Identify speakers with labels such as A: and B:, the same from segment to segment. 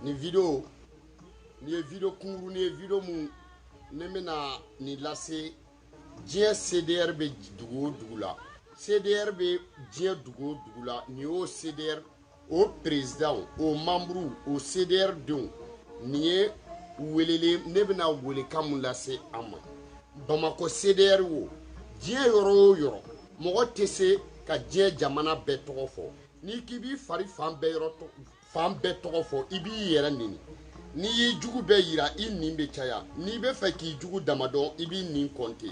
A: ni vidéo ni vidéo kunguru ni vidéo mu ne mena ni lase diɲɛ CDR be dugu dugu la CDR be diɲɛ dugu dugu la ni o CDR o président o membre o CDR denw ni ye welele ne bena wele kan mun lase a ma Bamako CDR wo diɲɛ yɔrɔ o yɔrɔ mɔgɔ tɛ se ka diɲɛ jamana bɛɛ tɔgɔ fɔ ni k'i b'i fari fan bɛɛ tɔgɔ fɔ i b'i yɛrɛ nini ni y'i jugu bɛɛ yira i nin bɛ caya n'i bɛ fɛ k'i jugu damadɔn i b'i nin kɔnte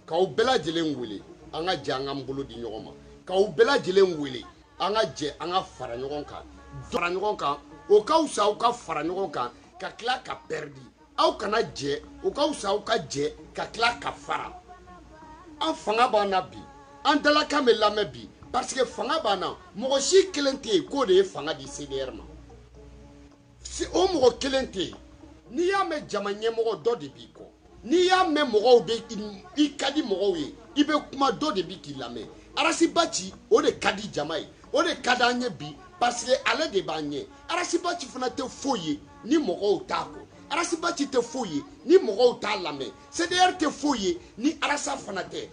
A: k'aw bɛɛ lajɛlen wele an ka jɛ an ka bolo di ɲɔgɔn ma k'aw bɛɛ lajɛlen wele an ka jɛ an ka fara ɲɔgɔn kan o ka fisa aw ka fara ɲɔgɔn kan ka tila ka pɛridi aw kana jɛ o ka fisa aw ka jɛ ka tila ka fara an fanga b'an na bi an dalakan bɛ lamɛn bi parce que fanga b'an na mɔgɔ si kelen tɛ yen k'o de ye fanga di CDR ma o mɔgɔ kelen tɛ yen n'i y'a mɛn jama ɲɛmɔgɔ dɔ de b'i kɔ n'i y'a mɛn mɔgɔw bɛ i ka di mɔgɔw ye i bɛ kuma dɔ de bi k'i lamɛn Arasibaci o de ka di jama ye o de ka di an ye bi parce que ale de b'an ɲɛ Arasibaci fana tɛ foyi ye ni mɔgɔw t'a kɔ Arasibaci tɛ foyi ye ni mɔgɔw t'a lamɛn CDR tɛ foyi ye ni Arasa fana tɛ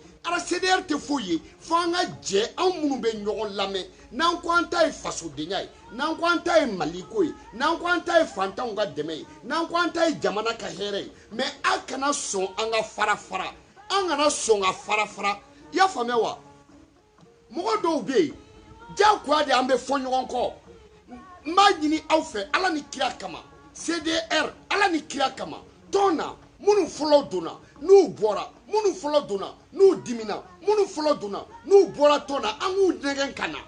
A: CDR tɛ foyi ye fo an ka jɛ anw minnu bɛ ɲɔgɔn lamɛn n'an ko an ta ye fasodenya ye n'an ko an ta ye maliko ye n'an ko an ta ye fantanw ka dɛmɛ ye n'an ko an ta ye jamana ka hɛrɛ ye mais a kana sɔn an ka fara an kana sɔn ka fara i y'a faamuya wa mɔgɔ dɔw bɛ yen diyagoya de an bɛ fɔ ɲɔgɔn kɔ n b'a ɲini aw fɛ ala ni kira kama CDR ala ni kira kama tɔn na minnu fɔlɔ donna n'u bɔra minnu fɔlɔ donna n'u dimina minnu fɔlɔ donna n'u bɔra tɔn na an k'u nɛgɛn ka na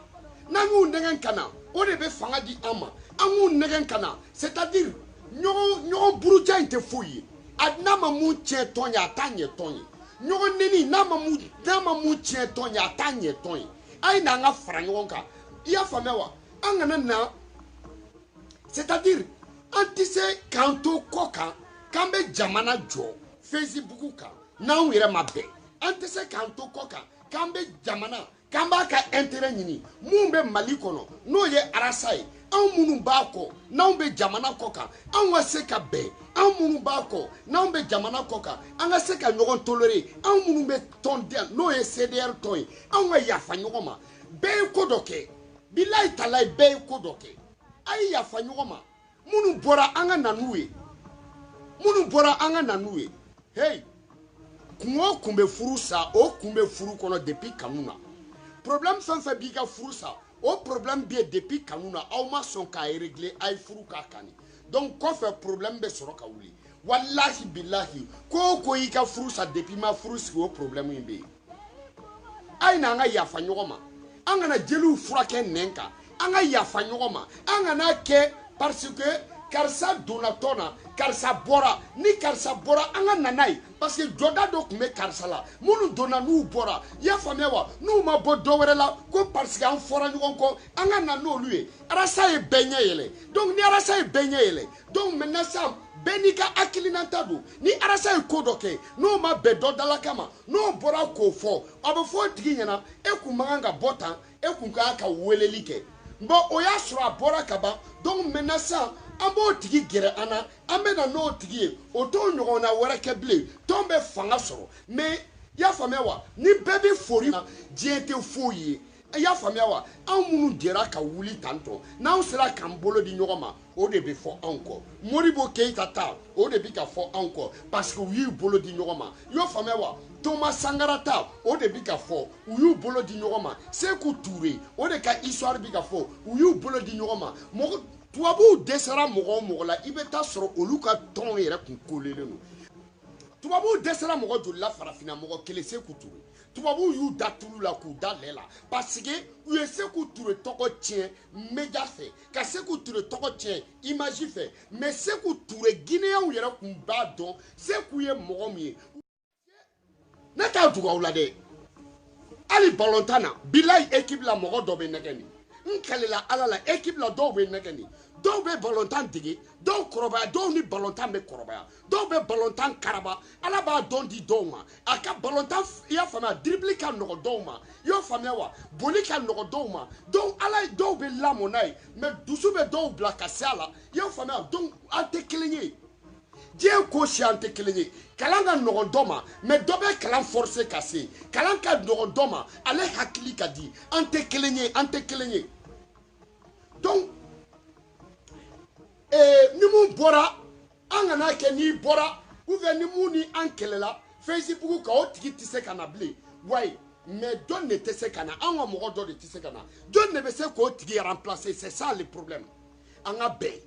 A: n'an y'u nɛgɛn ka na o de bɛ fanga di an ma an k'u nɛgɛn ka na c'est-à-dire ɲɔgɔn buruja in tɛ foyi ye n'a ma mun tiɲɛ tɔn ye a t'a ɲɛ tɔn ye ɲɔgɔn neni n'a ma mun tiɲɛ tɔn ye a t'a ɲɛ tɔn ye a ye n'an ka fara ɲɔgɔn kan i y'a faamuya wa an kana na c'est-à-dire an tɛ se k'an to kɔ kan k'an bɛ jamana jɔ Facebook kan n'anw yɛrɛ ma bɛn an tɛ se k'an to kɔ kan k'an bɛ jamana k'an b'a ka intérêt ɲini mun bɛ Mali kɔnɔ n'o ye Arasa ye anw minnu b'a kɔ n'anw bɛ jamana kɔ kan anw ka se ka bɛn anw minnu b'a kɔ n'anw bɛ jamana kɔ kan an ka se ka ɲɔgɔn tolérer anw minnu bɛ tɔn den n'o ye CDR tɔn ye anw ka yafa ɲɔgɔn ma bɛɛ ye ko dɔ kɛ bilayi talayi bɛɛ ye ko dɔ kɛ a ye yafa ɲɔgɔn ma minnu bɔra an ka na n'u ye hey kun o kun bɛ furu sa o kun bɛ furu kɔnɔ depuis kanu na problème fɛn fɛn b'i ka furu sa o problème bɛ yen depuis kanu na aw ma sɔn k'a régler a ye furu k'a kani donc kɔfɛ problème bɛ sɔrɔ ka wuli walahi bilahi ko ko y'i ka furu sa depuis ma furu sigi o problème in bɛ yen a ye n'an ka yafa ɲɔgɔn ma an kana jeliw furakɛ nɛn kan an ka yafa ɲɔgɔn ma an kana kɛ parce que karisa donna tɔn na karisa bɔra ni karisa bɔra an ka na n'a ye parce que jɔda dɔ tun bɛ karisa la minnu donna n'u bɔra i y'a faamuya wa n'u ma bɔ dɔ wɛrɛ la ko parce que an fɔra ɲɔgɔn kɔ an ka na n'olu ye Arasa ye bɛɛ ɲɛ yɛlɛ donc ni Arasa ye bɛɛ ɲɛ yɛlɛ donc maintenant sisan bɛɛ n'i ka hakilinata don ni Arasa ye ko dɔ kɛ n'o ma bɛn dɔ dala kama n'o bɔra k'o fɔ a bɛ fɔ o tigi ɲɛna e kun man kan ka bɔ tan e kun kan ka weleli kɛ bon o y'a sɔrɔ a bɔra ka ban donc maintenant sisan an b'o tigi gɛrɛ an na an bɛ na n'o tigi ye o t'o ɲɔgɔnna wɛrɛ kɛ bilen tɔn bɛ fanga sɔrɔ mais i y'a faamuya wa ni bɛɛ bɛ fori na diɲɛ tɛ foyi ye i y'a faamuya wa anw minnu jɛra ka wuli tantɔ n'anw sera k'an bolo di ɲɔgɔn ma o de bɛ fɔ anw kɔ Modibo Keyita ta o de bɛ ka fɔ anw kɔ parce que u y'u bolo di ɲɔgɔn ma i y'o faamuya wa Thomas Sankara ta o de bɛ ka fɔ u y'u bolo di ɲɔgɔn ma Seku Ture o de ka histoire bɛ ka fɔ u y'u bolo di ɲɔgɔn ma mɔgɔ tubabuw dɛsɛra mɔgɔ o mɔgɔ la i bɛ taa sɔrɔ olu ka tɔn yɛrɛ kun kolelen don tubabuw dɛsɛra mɔgɔ joli la farafinna mɔgɔ kelen Seku Ture tubabuw y'u da tulu la k'u da lɛ la parce que u ye Seku Ture tɔgɔ tiɲɛ média fɛ ka Seku Ture tɔgɔ tiɲɛ image fɛ mais Seku Ture Guinéenw yɛrɛ kun b'a dɔn Seku ye mɔgɔ min ye ne t'a jugu aw la dɛ hali balontan na bilayi équipe la mɔgɔ dɔ bɛ nɛgɛ nin n kalela ala la équipe la dɔw bɛ nɛgɛ nin dɔw bɛ balontan dege dɔw kɔrɔbaya dɔw ni balontan bɛ kɔrɔbaya dɔw bɛ balontan karaba ala b'a dɔn di dɔw ma a ka balontan i y'a faamuya dribble ka nɔgɔ dɔw ma i y'o faamuya wa boli ka nɔgɔ dɔw ma donc ala dɔw bɛ lamɔ n'a ye mais dusu bɛ dɔw bila ka se a la i y'o faamuya donc an tɛ kelen ye diɲɛ ko si an tɛ kelen ye kalan ka nɔgɔ dɔ ma mais dɔ bɛ kalan forcer ka se kalan ka nɔgɔ dɔ ma ale hakili ka di an tɛ kelen ye an tɛ kelen ye donc ni mun bɔra an kana kɛ n'i bɔra ou bien ni mun ni an kɛlɛla Facebook kan o tigi tɛ se ka na bilen wayi mais dɔ de tɛ se ka na an ka mɔgɔ dɔ de tɛ se ka na jɔn de bɛ se k'o tigi remplacer c'est ça le problème an ka bɛn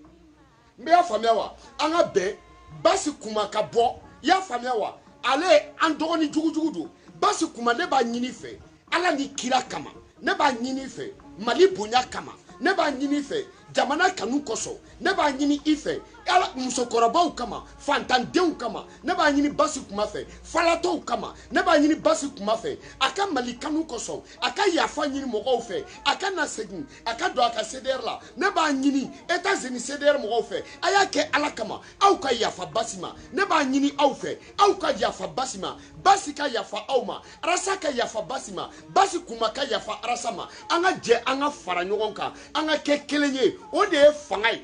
A: n bɛ y'a faamuya wa an ka bɛn basi kuma ka bɔ i y'a faamuya wa ale an dɔgɔnin jugujugu don basi kuma ne b'a ɲini fɛ ala ni kira kama ne b'a ɲini fɛ mali bonya kama ne b'a ɲini fɛ jamana kanu kosɔn ne b'a ɲini i fɛ ala musokɔrɔbaw kama fantandenw kama ne b'a ɲini basi kuma fɛ falatɔw kama ne b'a ɲini basi kuma fɛ a ka mali kanu kosɔn a ka yafa ɲini mɔgɔw fɛ a ka na segin a ka don a ka CDR la ne b'a ɲini États-Unis CDR mɔgɔw fɛ a y'a kɛ ala kama aw ka yafa basi ma ne b'a ɲini aw fɛ aw ka yafa basi ma basi ka yafa aw ma arasa ka yafa basi ma basi kuma ka yafa arasa ma an ka jɛ an ka fara ɲɔgɔn kan an ka kɛ kelen ye o de ye fanga ye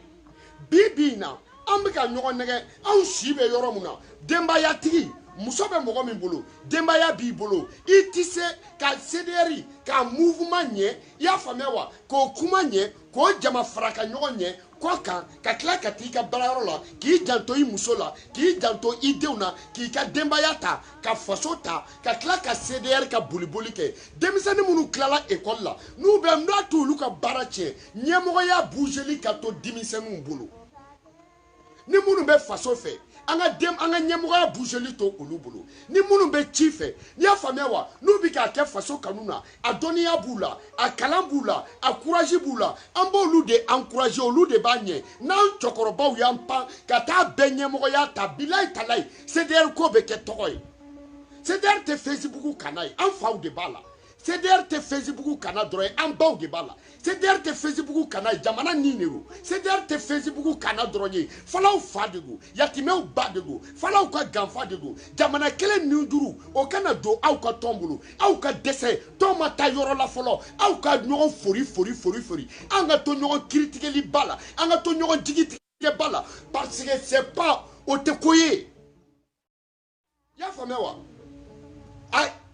A: bi bi in na an bɛ ka ɲɔgɔn nɛgɛ anw si bɛ yɔrɔ min na denbayatigi muso bɛ mɔgɔ min bolo denbaya b'i bolo i tɛ se ka CDR ka mouvement ɲɛ i y'a faamuya wa k'o kuma ɲɛ k'o jama fara ka ɲɔgɔn ɲɛ kɔ kan ka tila ka t'i ka baarayɔrɔ la k'i janto i muso la k'i janto i denw na k'i ka denbaya ta ka faso ta ka tila ka CDR ka boliboli kɛ denmisɛnnin minnu tilala ekɔli la n'u bɛ n'a t'olu ka baara tiɲɛ ɲɛmɔgɔya bougeli ka to denmisɛnninw bolo ni minnu bɛ faso fɛ an ka ɲɛmɔgɔya bougeli to olu bolo ni minnu bɛ ci fɛ n'i y'a faamuya wa n'u bɛ k'a kɛ faso kanu na a dɔnniya b'u la a kalan b'u la a courage b'u la an b'olu de encourager olu de b'a ɲɛ n'an cɛkɔrɔbaw y'an pan ka taa bɛɛ ɲɛmɔgɔya ta bilayi talayi CDR ko bɛ kɛ tɔgɔ ye CDR tɛ Facebook kana ye an faw de b'a la CDR tɛ Facebook kana dɔrɔn ye an baw de b'a la CDR tɛ Facebook kana ye jamana nin de don CDR tɛ Facebook kana dɔrɔn ye falaw fa de don yatimɛw ba de don falaw ka ganfa de don jamana kelen ni duuru o kana don aw ka tɔn bolo aw ka dɛsɛ tɔn ma taa yɔrɔ la fɔlɔ aw ka ɲɔgɔn fori an ka to ɲɔgɔn kiritigɛli ba la an ka to ɲɔgɔn jigitigɛ ba la parce que c'est pas o tɛ ko ye i y'a faamuya wa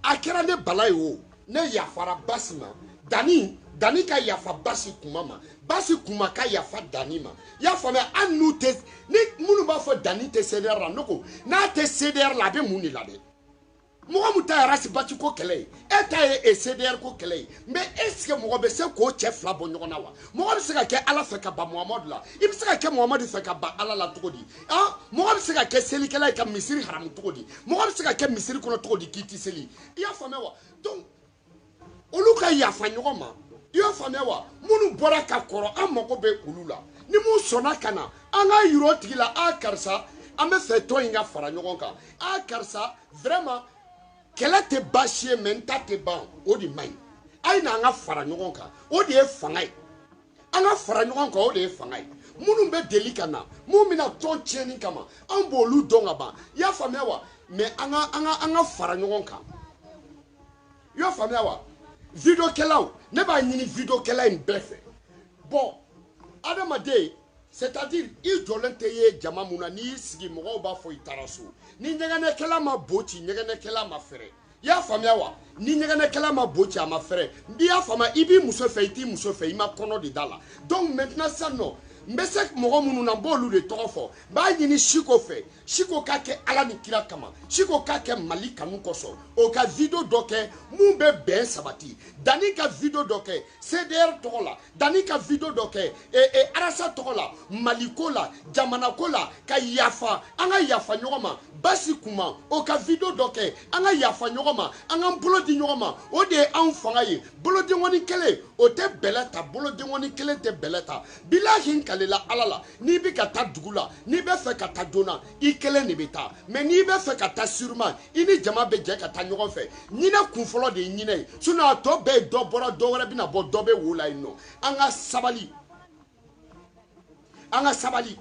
A: a kɛra ne bala ye o ne yafara basi ma dani ka yafa basi kuma ma basi kuma ka yafa dani ma i y'a faamuya an n'u tɛ ni minnu b'a fɔ dani tɛ CDR la ne ko n'a tɛ CDR la a bɛ mun de la dɛ mɔgɔ min ta ye arasibati ko kɛlɛ ye e ta ye CDR ko kɛlɛ ye mais est-ce que mɔgɔ bɛ se k'o cɛ fila bɔ ɲɔgɔn na wa mɔgɔ bɛ se ka kɛ ala fɛ ka ban Muhamadu la i bɛ se ka kɛ Muhamadu fɛ ka ban ala la cogo di mɔgɔ bɛ se ka kɛ selikɛla ye ka misiri haramu cogo di mɔgɔ bɛ se ka kɛ misiri kɔnɔ cogo di k'i tɛ seli i y'a faamuya wa donc olu ka yafa ɲɔgɔn ma i y'a faamuya wa minnu bɔra ka kɔrɔ an mago bɛ olu la ni mun sɔnna ka na an ka yir'o tigi la karisa an bɛ fɛ tɔn in ka fara ɲɔgɔn kan karisa vraiment kɛlɛ tɛ baasi ye mais n ta tɛ ban o de man ɲi a ye n'an ka fara ɲɔgɔn kan o de ye fanga ye an ka fara ɲɔgɔn kan o de ye fanga ye minnu bɛ deli ka na mun bɛna tɔn tiɲɛni kama an b'olu dɔn ka ban i y'a faamuya wa mais an ka fara ɲɔgɔn kan i y'a faamuya wa vidéokɛlaw ne b'a ɲini vidéokɛla in bɛɛ fɛ bon adamaden c'est-à-dire i jɔlen tɛ ye jama mun na n'i y'i sigi mɔgɔw b'a fɔ i taara so ni ɲɛgɛnɛkɛla ma bo ci ɲɛgɛnɛkɛla ma fɛrɛ i y'a faamuya wa ni ɲɛgɛnɛkɛla ma bo ci a ma fɛrɛ n'i y'a faamuya i b'i muso fɛ i t'i muso fɛ i ma kɔnɔ de da la donc maintenant sisan nɔ n bɛ se mɔgɔ minnu na n b'olu de tɔgɔ fɔ n b'a ɲini Siko fɛ Siko k'a kɛ ala ni kira kama Siko k'a kɛ mali kanu kosɔn o ka video dɔ kɛ mun bɛ bɛn sabati Dani ka video dɔ kɛ CDR tɔgɔ la Dani ka video dɔ kɛ arasa tɔgɔ la maliko la jamanako la ka yafa an ka yafa ɲɔgɔn ma basi kuma o ka video dɔ kɛ an ka yafa ɲɔgɔn ma an ka bolo di ɲɔgɔn ma o de ye anw fanga ye bolodengɔni kelen o tɛ bɛlɛ ta bolodengɔni kelen tɛ bɛlɛ ta bilahi kalela ala la n'i bɛ ka taa dugu la n'i bɛ fɛ ka taa joona i kelen de bɛ taa mais n'i bɛ fɛ ka taa sûrement i ni jama bɛ jɛ ka taa ɲɔgɔn fɛ ɲinɛ kun fɔlɔ de ye ɲinɛ ye sinon a tɔ bɛɛ ye dɔ bɔra dɔ wɛrɛ bɛna bɔ dɔ bɛ wo la yen nɔ an ka sabali anga sabali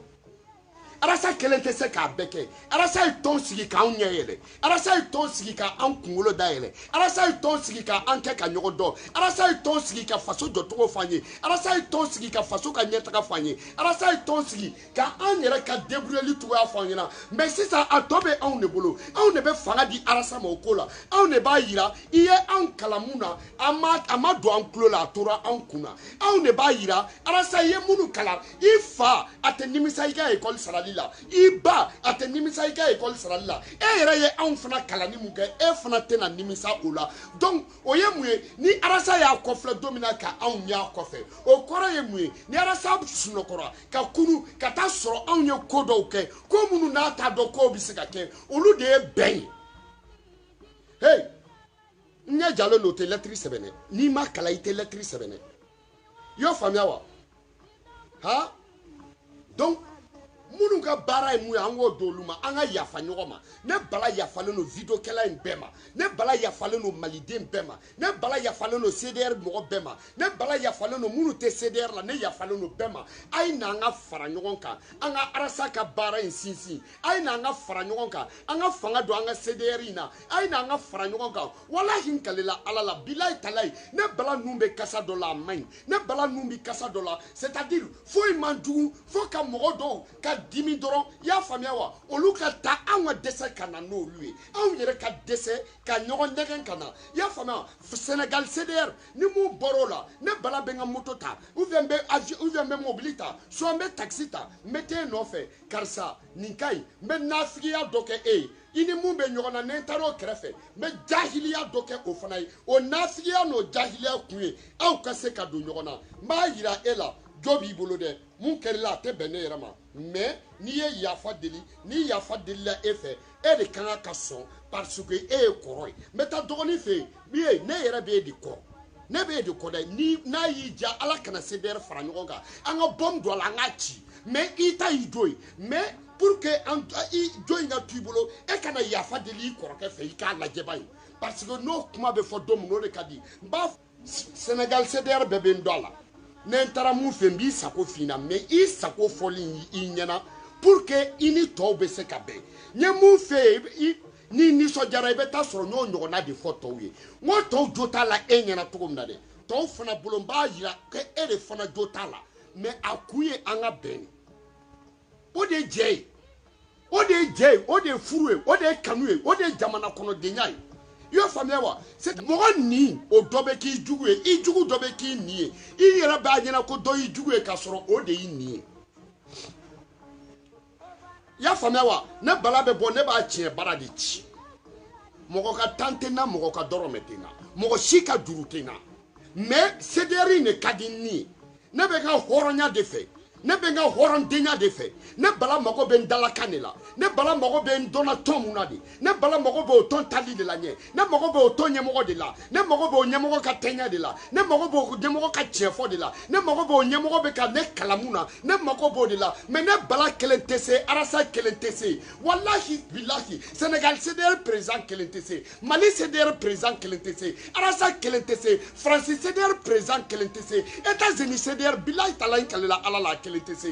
A: arasa kelen tɛ se k'a bɛɛ kɛ arasa ye tɔn sigi k'anw ɲɛ yɛlɛ arasa ye tɔn sigi k'an kunkolo dayɛlɛ arasa ye tɔn sigi k'an kɛ ka ɲɔgɔn dɔn arasa ye tɔn sigi ka faso jɔcogo f'an ye arasa ye tɔn sigi ka faso ka ɲɛtaga f'an ye arasa ye tɔn sigi k'an yɛrɛ ka débrouiller cogoya f'an ɲɛna mais sisan a tɔ bɛ anw de bolo anw de bɛ fanga di arasa ma o ko la anw de b'a yira i ye anw kalan mun na a ma don an tulo la a tora anw kun na anw de b'a yira arasa i ye minnu kalan i fa a tɛ nimisa i ka école sarali la i ba a tɛ nimisa i ka école sarali la e yɛrɛ ye anw fana kalanni mun kɛ e fana tɛna nimisa o la donc o ye mun ye ni arasa y'a kɔfilɛ don min na ka anw y'a kɔfɛ o kɔrɔ ye mun ye ni arasa sunɔgɔra ka kunu ka taa sɔrɔ anw ye ko dɔw kɛ ko minnu n'a t'a dɔn k'o bɛ se ka kɛ olu de ye bɛn ye hey n ɲɛ jalen don o tɛ lɛtiri sɛbɛn dɛ n'i ma kalan i tɛ lɛtiri sɛbɛn dɛ i y'o faamuya wa han donc minnu ka baara ye mun ye an k'o don olu ma an ka yafa ɲɔgɔn ma ne bala yafalen don vidéokɛla in bɛɛ ma ne bala yafalen don maliden bɛɛ ma ne bala yafalen don CDR mɔgɔ bɛɛ ma ne bala yafalen don minnu tɛ CDR la ne yafalen don bɛɛ ma a ye n'an ka fara ɲɔgɔn kan an ka arasa ka baara in sinsin a ye n'an ka fara ɲɔgɔn kan an ka fanga don an ka CDR in na a ye n'an ka fara ɲɔgɔn kan walahi n kalela ala la bilayi talayi ne bala nun bɛ kasa dɔ la a man ɲi ne bala nun bɛ kasa dɔ la c'est à dire foyi man jugu fo ka mɔgɔ dɔw ka dimi dɔrɔn i y'a faamuya wa olu ka taa anw ka dɛsɛ ka na n'olu ye anw yɛrɛ ka dɛsɛ ka ɲɔgɔn ɲɛgɛn ka na i y'a faamuya Sénégal CDR ni mun bɔr'o la ne bala bɛ n ka moto ta ou bien n bɛ avion ou bien n bɛ mobili ta soit n bɛ taxi ta n bɛ t'e nɔfɛ karisa nin ka ɲi n bɛ nafigiya dɔ kɛ e ye i ni mun bɛ ɲɔgɔn na ni n taara o kɛrɛfɛ n bɛ jahiliya dɔ kɛ o fana ye o nafigiya n'o jahiliya kun ye aw ka se ka don ɲɔgɔn na n b'a yira e la jɔ b'i bolo dɛ mun kɛrila a tɛ bɛn ne yɛrɛ ma mais n'i ye yafa deli ni yafa delila e fɛ e de kan ka sɔn parce que e ye kɔrɔ ye n bɛ taa dɔgɔnin fɛ yen min ye ne yɛrɛ bɛ e de kɔ ne bɛ e de kɔ dɛ ni n'a y'i diya ala kana CDR fara ɲɔgɔn kan an ka bɔmu don a la an k'a ci mais i ta y'i jo ye mais pour que i jo in ka to i bolo e kana yafa deli i kɔrɔkɛ fɛ i k'a lajɛ ba ye parce que n'o kuma bɛ fɔ don min o de ka di n b'a Sénégal CDR bɛɛ bɛ n dɔn a la ne n taara mun fɛ n b'i sago f'i ɲɛna mais i sago fɔli i ɲɛna pour que i ni tɔw bɛ se ka bɛn n ye mun fɛ yen ni nisɔndiyara i bɛ taa sɔrɔ n y'o ɲɔgɔnna de fɔ tɔw ye n ko tɔw jo t'a la e ɲɛna cogo min na dɛ tɔw fana bolo n b'a yira ko e de fana jo t'a la mais a kun ye an ka bɛn o de ye jɛ ye o de ye jɛ ye o de ye furu ye o de ye kanu ye o de ye jamana kɔnɔdenya ye i y'o faamuya wa mɔgɔ nin o dɔ bɛ k'i jugu ye i jugu dɔ bɛ k'i nin ye i yɛrɛ b'a ɲɛna ko dɔ y'i jugu ye k'a sɔrɔ o de y'i nin ye i y'a faamuya wa ne bala bɛ bɔ ne b'a tiɲɛ bara de ci mɔgɔ ka tan tɛ n na mɔgɔ ka dɔrɔmɛ tɛ n na mɔgɔ si ka juru tɛ n na mais CDR in de ka di n ye ne bɛ n ka hɔrɔnya de fɛ ne bɛ n ka hɔrɔndenya de fɛ ne bala mago bɛ n dalakan de la ne bala mago bɛ n dɔnna tɔn mun na de ne bala mago bɛ o tɔn tali de la ɲɛ ne mago bɛ o tɔn ɲɛmɔgɔ de la ne mago bɛ o ɲɛmɔgɔ ka tɛɲɛ de la ne mago bɛ o ɲɛmɔgɔ ka tiɲɛfɔ de la ne mago bɛ o ɲɛmɔgɔ bɛ ka ne kalan mun na ne mago b'o de la mais ne bala kelen tɛ se arasa kelen tɛ se walahi bilahi Sénégal CDR président kelen tɛ se Mali CDR président kelen tɛ se arasa kelen tɛ se France CDR président kelen tɛ se États-Unis CDR bilahi talayi kalela ala la kelen tɛ se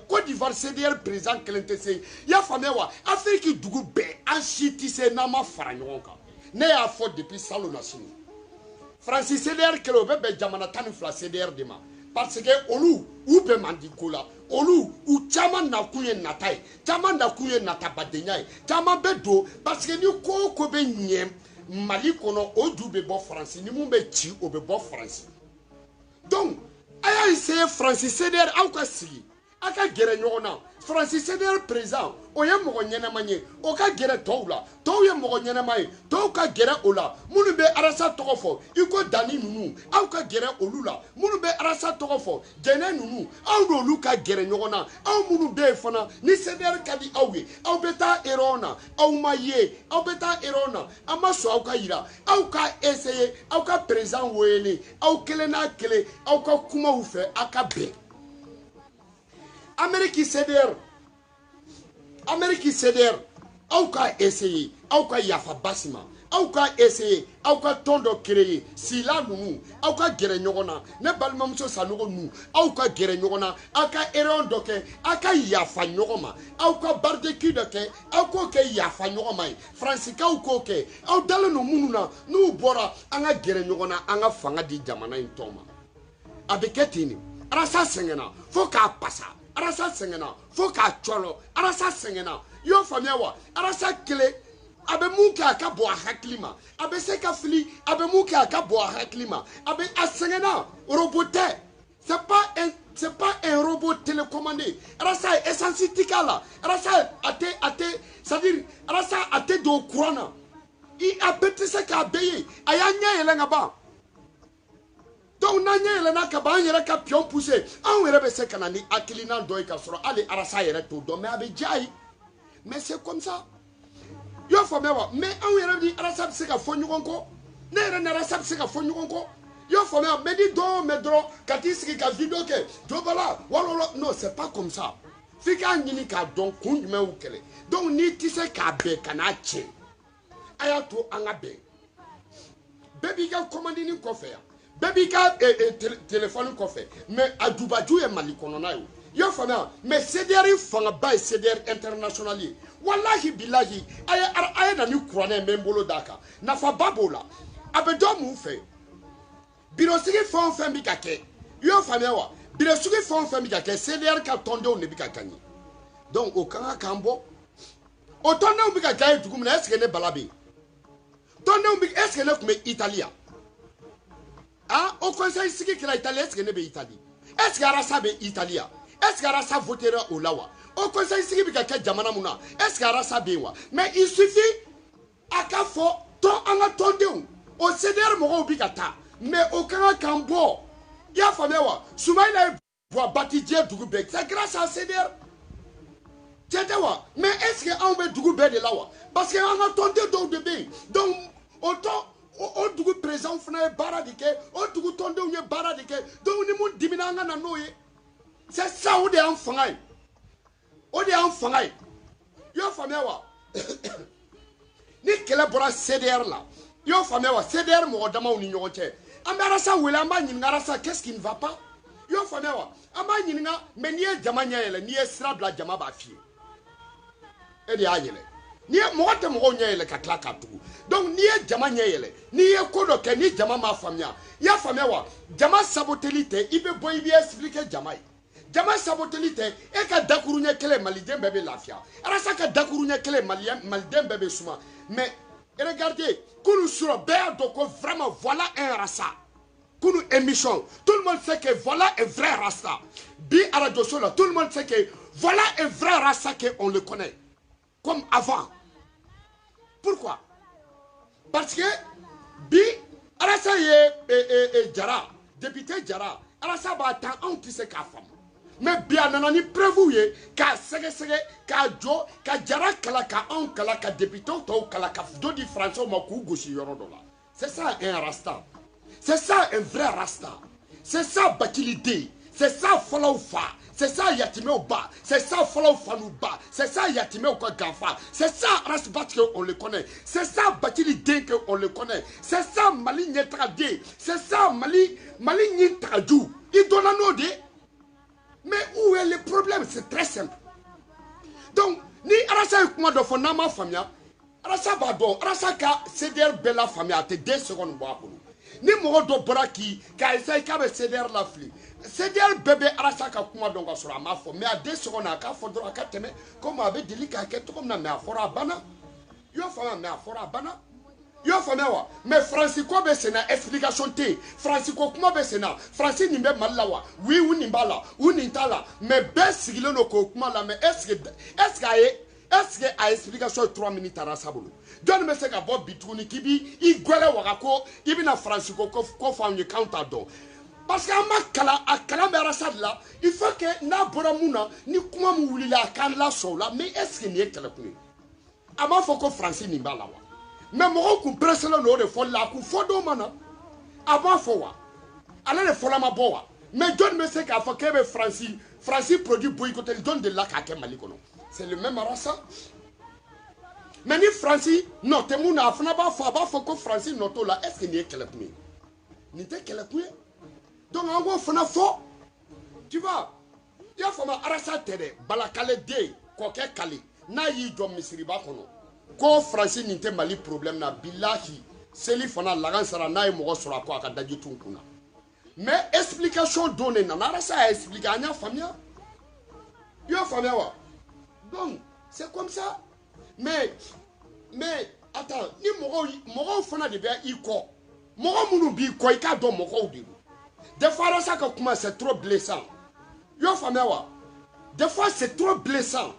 A: Côte d'Ivoire CDR président kelen tɛ se i y'a faamuya wa Afrique dugu bɛɛ an si tɛ se n'an ma fara ɲɔgɔn kan ne y'a fɔ depuis salon na sini France CDR kelen o bɛ bɛn jamana 12 CDR de ma parce que olu u bɛɛ man di ko la olu u caman nakun ye nata ye caman nakun ye natabadenya ye caman bɛ don parce que ni ko o ko bɛ ɲɛ Mali kɔnɔ o ju bɛ bɔ France ni mun bɛ ci o bɛ bɔ France donc a y'a essayé France CDR aw ka sigi a ka gɛrɛ ɲɔgɔn na France CDR président o ye mɔgɔ ɲɛnama ye o ka gɛrɛ tɔw la tɔw ye mɔgɔ ɲɛnama ye tɔw ka gɛrɛ o la minnu bɛ arasa tɔgɔ fɔ i ko dani ninnu aw ka gɛrɛ olu la minnu bɛ arasa tɔgɔ fɔ jɛnɛ ninnu aw n'olu ka gɛrɛ ɲɔgɔn na aw minnu bɛ yen fana ni CDR ka di aw ye aw bɛ taa erreur na aw ma ye aw bɛ taa erreur na an ma sɔn aw ka yira aw ka essayer aw ka président wele aw kelen n'a kelen aw ka kumaw fɛ aw ka bɛn Amérique CDR aw ka essayer aw ka yafa basi ma aw ka essayer aw ka ton dɔ créer sila ninnu aw ka gɛrɛ ɲɔgɔn na ne balimamuso sanogo ninnu aw ka gɛrɛ ɲɔgɔn na aw ka erreur dɔ kɛ aw ka yafa ɲɔgɔn ma aw ka barbecue dɔ kɛ aw k'o kɛ yafa ɲɔgɔn ma ye faransikanw k'o kɛ aw dalen don minnu na n'u bɔra an ka gɛrɛ ɲɔgɔn na an ka fanga di jamana in tɔ ma a bɛ kɛ ten de arasa sɛgɛnna fo k'a pasa arasa sɛgɛnna fo k'a cɔlɔ arasa sɛgɛnna i y'o faamuya wa arasa kelen a bɛ mun kɛ a ka bɔ a hakili ma a bɛ se ka fili a bɛ mun kɛ a ka bɔ a hakili ma a sɛgɛnna robot tɛ c'est pas un robot télécommandé arasa ye essence ti k'a la arasa a tɛ c'est-à-dire arasa a tɛ don courant na a bɛɛ tɛ se k'a bɛɛ ye a y'a ɲɛ yɛlɛ ka ban donc n'an ɲɛ yɛlɛnna ka ban an yɛrɛ ka pion pousser anw yɛrɛ bɛ se ka na ni hakilina dɔ ye ka sɔrɔ hali arasa yɛrɛ t'o dɔn mais a bɛ diya ye mais c'est comme ça i y'o faamuya wa mais anw yɛrɛ ni arasa bɛ se ka fɔ ɲɔgɔn kɔ ne yɛrɛ ni arasa bɛ se ka fɔ ɲɔgɔn kɔ i y'o faamuya mais ni dɔn o mɛn dɔrɔn ka t'i sigi ka video kɛ jo bala walala non c'est pas comme ça f'i k'a ɲini k'a dɔn kun jumɛn y'u kɛlɛ donc n'i tɛ se k'a bɛn ka n'a tiɲɛ a y'a to an ka bɛn bɛɛ b'i ka commandini kɔfɛ yan bɛɛ b'i ka téléphone kɔfɛ mais a jubaju ye Mali kɔnɔna ye i y'o faamuya mais CDR fangaba ye CDR international ye walahi bilahi a ye na ni kuranɛ n bɛ n bolo d'a kan nafaba b'o la a bɛ dɔ mun fɛ birosigi fɛn o fɛn bɛ ka kɛ i y'o faamuya wa birosigi fɛn o fɛn bɛ ka kɛ CDR ka tɔndenw de bɛ ka gagner donc o kan ka k'an bɔ o tɔndenw bɛ ka gagner dugu min na est ce que ne bala bɛ yen tɔndenw bɛ est ce que ne tun bɛ Italie yan ah au conseil sigi kɛra Italie est ce que ne bɛ Italie est ce que arasa bɛ Italie yan est ce que arasa votera o la wa au conseil sigi bɛ ka kɛ jamana mun na est ce que arasa bɛ yen wa mais il suffit a ka fɔ tɔn an ka tɔndenw o CDR mɔgɔw bɛ ka taa mais o kan ka k'an bɔ i y'a faamuya wa Soumaïla ye voix bâti diɲɛ dugu bɛɛ c'est grâce à CDR tiɲɛ tɛ wa mais est ce que anw bɛ dugu bɛɛ de la wa parce que an ka tɔnden dɔw de bɛ yen donc o tɔn o dugu président fana ye baara de kɛ o dugu tɔndenw ye baara de kɛ donc ni mun dimina an ka na n'o ye c'est ça o de y'an fanga ye o de y'an fanga ye i y'o faamuya wa ni kɛlɛ bɔra CDR la i y'o faamuya wa CDR mɔgɔ damaw ni ɲɔgɔn cɛ an bɛ arasa wele an b'a ɲininka arasa qu'est-ce qui ne va pas i y'o faamuya wa an b'a ɲininka mais n'i ye jama ɲɛ yɛlɛ n'i ye sira bila jama b'a f'i ye e de y'a yɛlɛ n'i ye mɔgɔ tɛ mɔgɔw ɲɛ yɛlɛ ka tila k'a tugu donc n'i ye jama ɲɛ yɛlɛ n'i ye ko dɔ kɛ ni jama m'a faamuya i y'a faamuya wa jama saboteli tɛ i bɛ bɔ i b'i expliquer jama ye jama saboteli tɛ e ka dakuru ɲɛ kelen maliden bɛɛ bɛ lafiya arasa ka dakuru ɲɛ kelen maliden bɛɛ bɛ suma mais regardez kunu sura bɛɛ y'a dɔn ko vraiment voilà un rasta kunu émission tout le monde sait que voilà un vrai rasta bi radio so là tout le monde sait que voilà un vrai rasta que on le connaît comme avant pourquoi parce que bi arasa ye Jara député Jara arasa b'a tan anw tɛ se k'a faamu mais bi a nana ni preuve ye k'a sɛgɛsɛgɛ k'a jɔ ka Jara kala ka anw kala ka député tɔw kala ka dɔ di français ma k'u gosi yɔrɔ dɔ la c'est ça un rasta c'est ça un vrai rasta c'est ça Bakili den c'est ça fɔlɔw fa c'est ça yatimɛw ba c'est ça fɔlɔw fanu ba c'est ça yatimɛw ka ganfa c'est ça Rasbat que on le connaît c'est ça Bakili den que on le connaît c'est ça Mali ɲɛtaga den c'est ça Mali ɲi tagaju i donna n'o de mais où est le problème c'est très simple donc ni arasa ye kuma dɔ fɔ n'an m'a faamuya arasa b'a dɔn arasa ka CDR bɛɛ la faamuya a tɛ 2 secondes bɔ a bolo ni mɔgɔ dɔ bɔra k'a essaye k'a bɛ CDR la fili CDR bɛɛ bɛ arasa ka kuma dɔn ka sɔrɔ a m'a fɔ mais a 2 secondes a k'a fɔ dɔrɔn a ka tɛmɛ comme a bɛ deli k'a kɛ cogo min na mais a fɔra a banna i y'o faamuya mais a fɔra a banna i y'o faamuya wa mais Faransi ko bɛ sen na explication tɛ yen Faransi ko kuma bɛ sen na Faransi nin bɛ Mali la wa oui u nin b'a la u nin t'a la mais bɛɛ sigilen don k'o kuma la mais est-ce que a explication ye 3 minutes arasa bolo jɔnni bɛ se ka bɔ bi tuguni k'i b'i gwɛlɛ waga ko i bɛna Faransi ko fɔ anw ye k'anw t'a dɔn parce que an ma kalan a kalan bɛ arasa de la il faut que n'a bɔra mun na ni kuma min wulila a k'an lasɔn o la mais est-ce que nin ye kɛlɛkun ye a m'a fɔ ko Faransi nin b'a la wa mais mɔgɔw kun presselen don o de fɔli la a kun fɔ dɔw ma na a b'a fɔ wa ale de fɔla ma bɔ wa mais jɔnni bɛ se k'a fɔ k'e bɛ Faransi produit boycotté jɔnni de la k'a kɛ Mali kɔnɔ c'est le même arasa mais ni Francis note mun na afana ba fo ko Francis noto la est-ce que ni kelekumi ni te kelekumi donc en gros fana fo tu vois ya fama arasa tere balakale de ko ke kali na yi do misiri ba kono ko Francis ni te Mali problème na billahi seli fana lagan sara na yi mogo sura ko aka daji tun kuna mais explication donnée na arasa expliquer anya famia yo famia wa donc c'est comme ça mais attends ni mogo fana de be iko mogo munu bi ko ika do mogo de des fois ça ka kuma c'est trop blessant yo famia wa des fois c'est trop blessant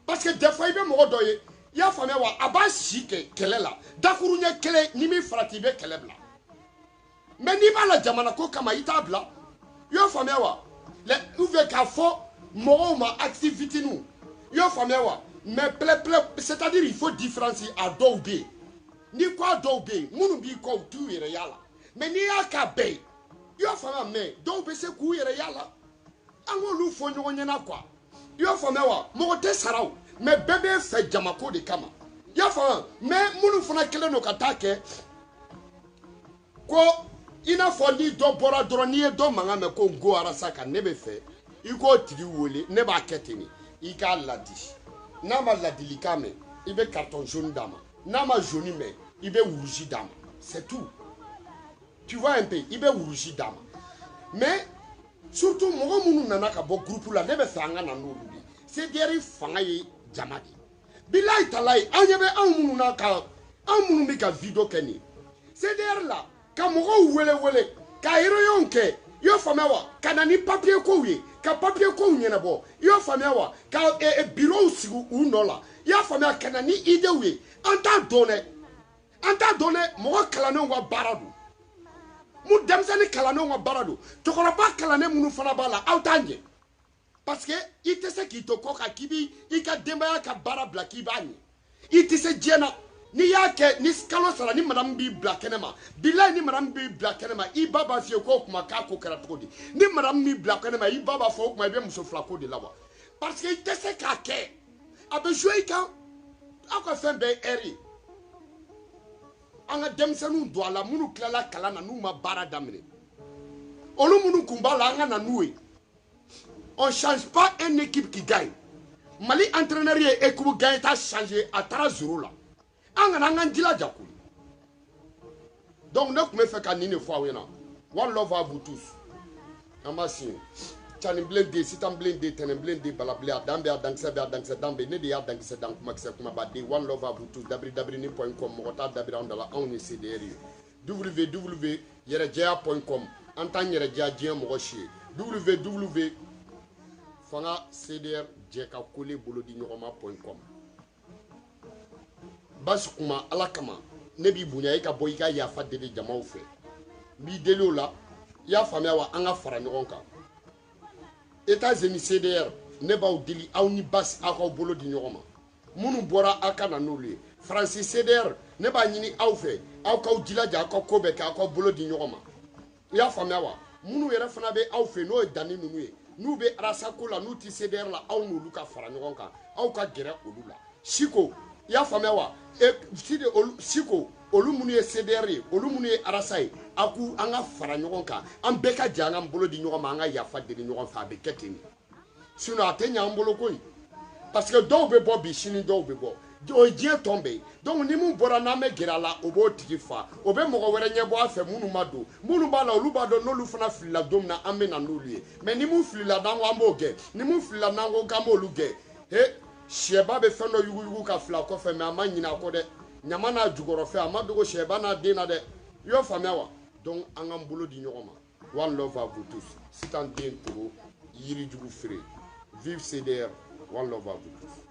A: parce que des fois il be mogo doye ya famia wa aba shike kelela dakuru nya kele ni mi frati be kelebla mais ni ba la jamana ko kama itabla yo famia wa le ouve ka fo mogo ma activité nous yo famia wa mais c'est-à-dire il faut différencier à doube ni quoi doube munu bi ko tu yere yala mais ni akabe yo famia mais doube c'est ku yere yala angolu fo nyonya na kwa yo famia wa mo te sarau mais bébé fait jamako de kama yo famia mais munu fona kele no katake ko ina fo ni do bora dro ni do manga me ko go arasa ka nebe fe iko tiri wole ne ba keteni ika ladi nama ladilika me ibe carton jaune dama nama jaune me ibe rouge dama c'est tout tu vois un peu ibe rouge dama mais surtout mogo munu nana ka bo groupe la nebe fanga na no bi c'est deri fanga yi jamadi billahi talai anyebe amunu na ka amunu mi ka video keni c'est der là ka mogo wele ka hiro yonke yo famewa kana ni papier ko wi ka papier ko nyena bo yo famewa ka bureau sigu unola ya famea kana ni ide wi anta donne mo kala no wa baradu mu demsani kala no wa baradu to ko ba kala ne munu fana bala autanje parce que ite se ki to ko ka kibi ika demba ka bara blaki bani ite se jena ni yake ni skalo sara ni madam bi black enema bilai ni madam bi black enema I baba fie ko kuma ka ko kara todi ni madam bi black enema I baba fo kuma be muso flako de lawa parce que ite se ka ke abe jouer kan aka fen be eri anga demsanu do ala munu klala kala na nu ma bara damine olu munu kumbala anga na nuwe on change pas une équipe qui gagne Mali entraîneur et équipe gagne ta changer à 3-0 là anga dila jakuli donc ne me fait kanine fois wena one love à vous tous amasi chani blende sitam blende tenen blende balabla dambe dankse dambe ne dia dankse dank maxe kuma bade one love à vous tous www.com mota dabira ondala on CDR www.yerejea.com antan yerejea dien mo chie www fanga CDR jeka kole bolodi nyoma.com basukuma alakama ne bi bunya ka boy ka ya fa dele jamaw fe bi delo la ya famia wa anga fara nyon ka États-Unis CDR ne ba dili aw ni bas aka bolodi nyoma munu bora aka na nole Francis CDR ne ba nyini aw fe aw ka dilaja aka ko be ka aka bolodi nyoma ya famia wa munu yere fana be aw fe no dani nunu e nu be arasa ko la nu ti CDR la aw no luka fara nyon ka aw ka gere olula shiko ya famewa e sidi siko olu munu ye CDR olu munu ye arasai aku anga fara nyogon ka an beka janga mbolo di nyogon ma anga ya fa de nyogon fa be keteni sino atenya mbolo ko parce que do be bo bi shini do be bo o je tombe donc ni mu bora na me gerala obo tifa obe mo were nyebo afa munu mado munu bala olu bado no lu fana fila domna amena no lui mais ni mu fila dango amboge ni mu fila nango kamoluge he sheba be fendo yugu ka fla ko fe me amanyina ko de nyama na jugoro fe amadogo sheba na de na de yo famewa donc angam bolo di nyoma one love à vous tous c'est un bien pour yiri jugu fré vive CDR one love à vous tous